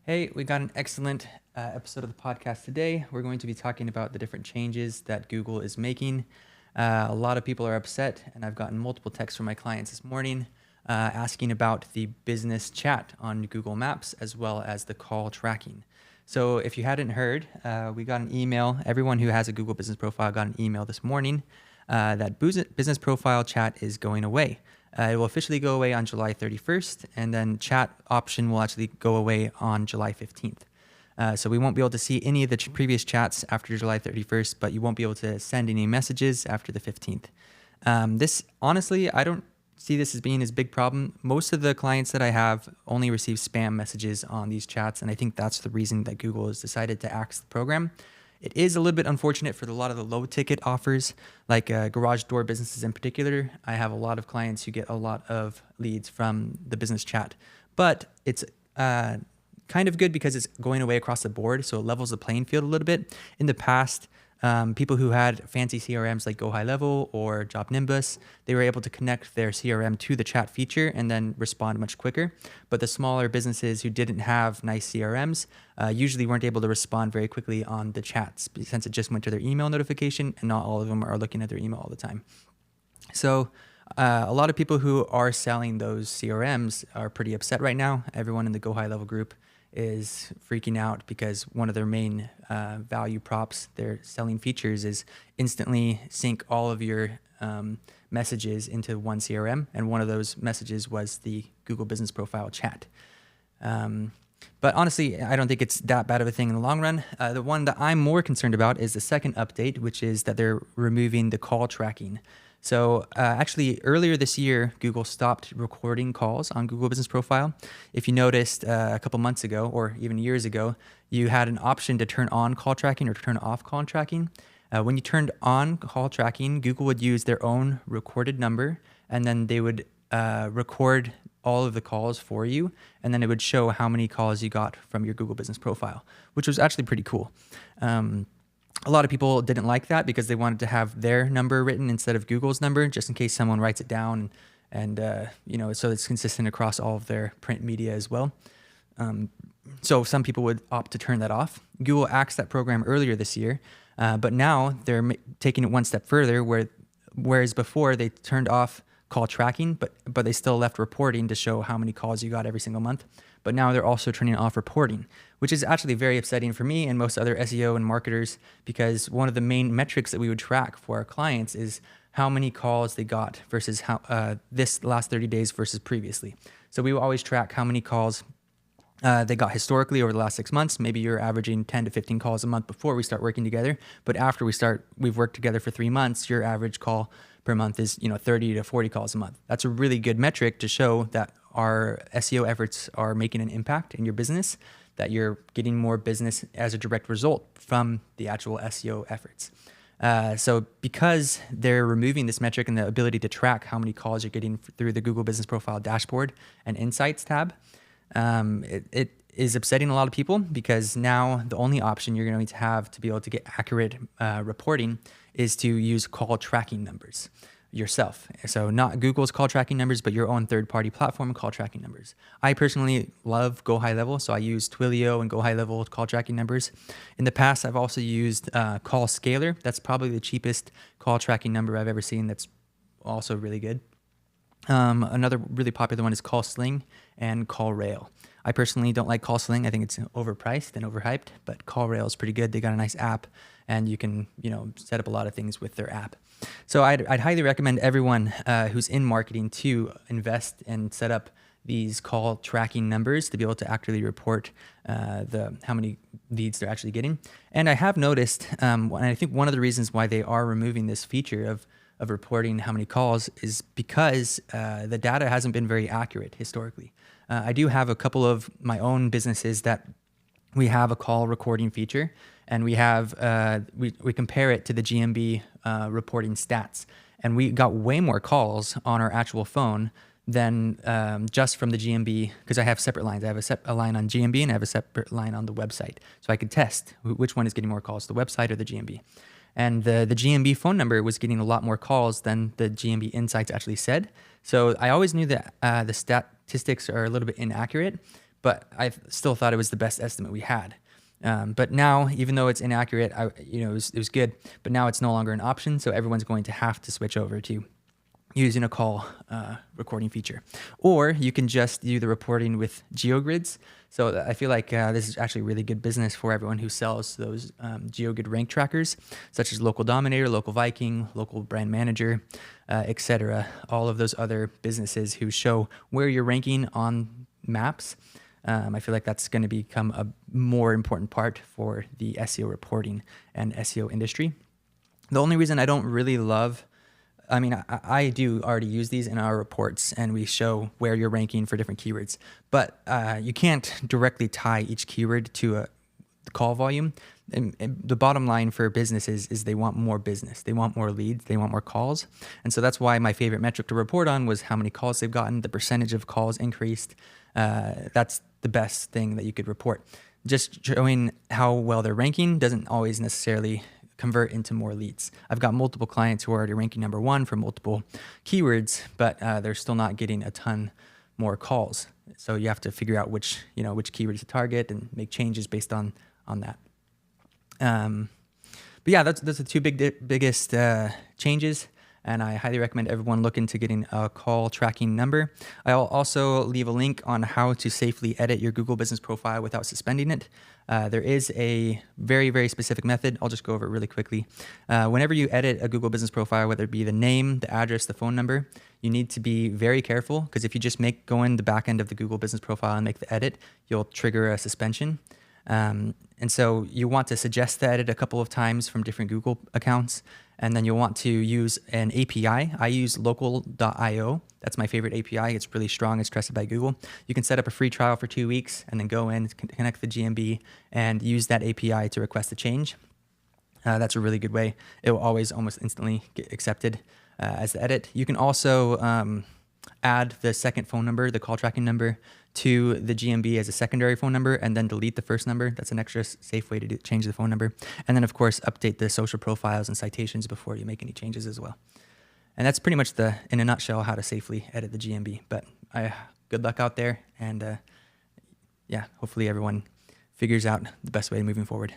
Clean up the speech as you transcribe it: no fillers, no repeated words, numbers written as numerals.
Hey, we got an excellent episode of the podcast today. We're going to be talking about the different changes that Google is making. A lot of people are upset, and I've gotten multiple texts from my clients this morning asking about the business chat on Google Maps as well as the call tracking. So, if you hadn't heard, we got an email. Everyone who has a Google business profile got an email this morning that business profile chat is going away. It will officially go away on July 31st, and then chat option will actually go away on July 15th. So we won't be able to see any of the previous chats after July 31st, but you won't be able to send any messages after the 15th. This, honestly, I don't see this as being a big problem. Most of the clients that I have only receive spam messages on these chats, and I think that's the reason that Google has decided to axe the program. It is a little bit unfortunate for a lot of the low ticket offers, like garage door businesses in particular. I have a lot of clients who get a lot of leads from the business chat, but it's kind of good because it's going away across the board, so it levels the playing field a little bit. In the past, people who had fancy CRMs like Go High Level or Job Nimbus, they were able to connect their CRM to the chat feature and then respond much quicker. But the smaller businesses who didn't have nice CRMs usually weren't able to respond very quickly on the chats since it just went to their email notification, and not all of them are looking at their email all the time. So a lot of people who are selling those CRMs are pretty upset right now. Everyone in the Go High Level group is freaking out because one of their main value props, their selling features, is instantly sync all of your messages into one CRM. And one of those messages was the Google Business Profile chat. But honestly, I don't think it's that bad of a thing in the long run. The one that I'm more concerned about is the second update, which is that they're removing the call tracking. So actually, earlier this year, Google stopped recording calls on Google Business Profile. If you noticed a couple months ago, or even years ago, you had an option to turn on call tracking or turn off call tracking. When you turned on call tracking, Google would use their own recorded number, and then they would record all of the calls for you, and then it would show how many calls you got from your Google Business Profile, which was actually pretty cool. A lot of people didn't like that because they wanted to have their number written instead of Google's number, just in case someone writes it down, and so it's consistent across all of their print media as well. So some people would opt to turn that off. Google axed that program earlier this year, but now they're taking it one step further, whereas before they turned off call tracking, but they still left reporting to show how many calls you got every single month. But now they're also turning off reporting, which is actually very upsetting for me and most other SEO and marketers, because one of the main metrics that we would track for our clients is how many calls they got versus how this last 30 days versus previously. So we will always track how many calls they got historically over the last 6 months. Maybe you're averaging 10 to 15 calls a month before we start working together. But after we've worked together for 3 months, your average call per month is 30 to 40 calls a month. That's a really good metric to show that our SEO efforts are making an impact in your business, that you're getting more business as a direct result from the actual SEO efforts. So because they're removing this metric and the ability to track how many calls you're getting through the Google Business Profile dashboard and Insights tab, it is upsetting a lot of people, because now the only option you're going to have to be able to get accurate reporting is to use call tracking numbers yourself. So not Google's call tracking numbers, but your own third-party platform call tracking numbers. I personally love Go High Level, so I use Twilio and Go High Level call tracking numbers. In the past, I've also used Call Scaler. That's probably the cheapest call tracking number I've ever seen. That's also really good. Another really popular one is Call Sling and Call Rail. I personally don't like Call Sling. I think it's overpriced and overhyped, but Call Rail is pretty good. They got a nice app, and you can set up a lot of things with their app. So I'd highly recommend everyone who's in marketing to invest and set up these call tracking numbers to be able to accurately report how many leads they're actually getting. And I have noticed, and I think one of the reasons why they are removing this feature of reporting how many calls is because the data hasn't been very accurate historically. I do have a couple of my own businesses that we have a call recording feature, and we have we compare it to the GMB reporting stats, and we got way more calls on our actual phone than just from the GMB, because I have separate lines. I have a line on GMB and I have a separate line on the website, so I could test which one is getting more calls, the website or the GMB. And the GMB phone number was getting a lot more calls than the GMB Insights actually said. So I always knew that the statistics are a little bit inaccurate, but I still thought it was the best estimate we had. But now, even though it's inaccurate, it was good, but now it's no longer an option. So everyone's going to have to switch over to using a call recording feature. Or you can just do the reporting with GeoGrids. So I feel like this is actually really good business for everyone who sells those GeoGrid rank trackers, such as Local Dominator, Local Viking, Local Brand Manager, etc. All of those other businesses who show where you're ranking on maps. I feel like that's going to become a more important part for the SEO reporting and SEO industry. The only reason I don't really love, I do already use these in our reports, and we show where you're ranking for different keywords, but you can't directly tie each keyword to a call volume. And the bottom line for businesses is they want more business. They want more leads. They want more calls. And so that's why my favorite metric to report on was how many calls they've gotten, the percentage of calls increased. That's the best thing that you could report. Just showing how well they're ranking doesn't always necessarily convert into more leads. I've got multiple clients who are already ranking number one for multiple keywords, but they're still not getting a ton more calls. So you have to figure out which keywords to target and make changes based on that. But yeah, that's the two biggest changes. And I highly recommend everyone look into getting a call tracking number. I'll also leave a link on how to safely edit your Google Business Profile without suspending it. There is a very, very specific method. I'll just go over it really quickly. Whenever you edit a Google Business Profile, whether it be the name, the address, the phone number, you need to be very careful, because if you just go in the back end of the Google Business Profile and make the edit, you'll trigger a suspension. And so you want to suggest the edit a couple of times from different Google accounts, and then you'll want to use an API. I use local.io. That's my favorite API. It's really strong. It's trusted by Google. You can set up a free trial for 2 weeks and then go in, connect the GMB, and use that API to request a change. That's a really good way. It will always almost instantly get accepted as the edit. You can also add the second phone number, the call tracking number, to the GMB as a secondary phone number, and then delete the first number. That's an extra safe way to change the phone number. And then, of course, update the social profiles and citations before you make any changes as well. And that's pretty much in a nutshell, how to safely edit the GMB. But good luck out there, and hopefully everyone figures out the best way moving forward.